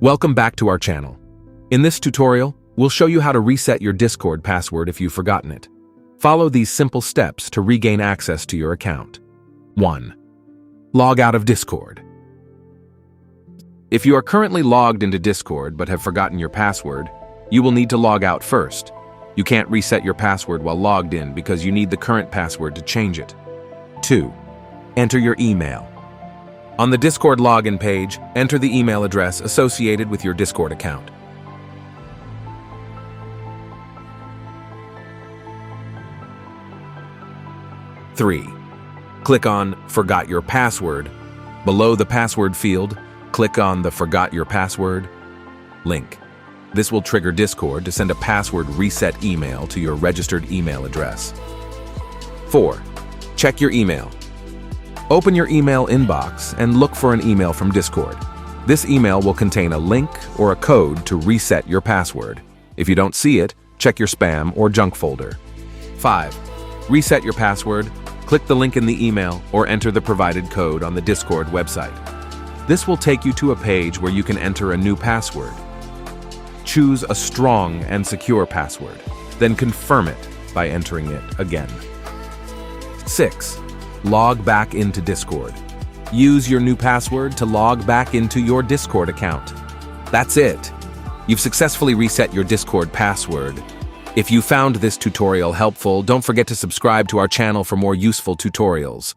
Welcome back to our channel. In this tutorial, we'll show you how to reset your Discord password if you've forgotten it. Follow these simple steps to regain access to your account. 1. Log out of Discord. If you are currently logged into Discord but have forgotten your password, you will need to log out first. You can't reset your password while logged in because you need the current password to change it. 2. Enter your email. On the Discord login page, enter the email address associated with your Discord account. 3. Click on Forgot Your Password. Below the password field, click on the Forgot Your Password link. This will trigger Discord to send a password reset email to your registered email address. 4. Check your email. Open your email inbox and look for an email from Discord. This email will contain a link or a code to reset your password. If you don't see it, check your spam or junk folder. 5. Reset your password. Click the link in the email or enter the provided code on the Discord website. This will take you to a page where you can enter a new password. Choose a strong and secure password, then confirm it by entering it again. 6. Log back into Discord. Use your new password to log back into your Discord account. That's it. You've successfully reset your Discord password. If you found this tutorial helpful, don't forget to subscribe to our channel for more useful tutorials.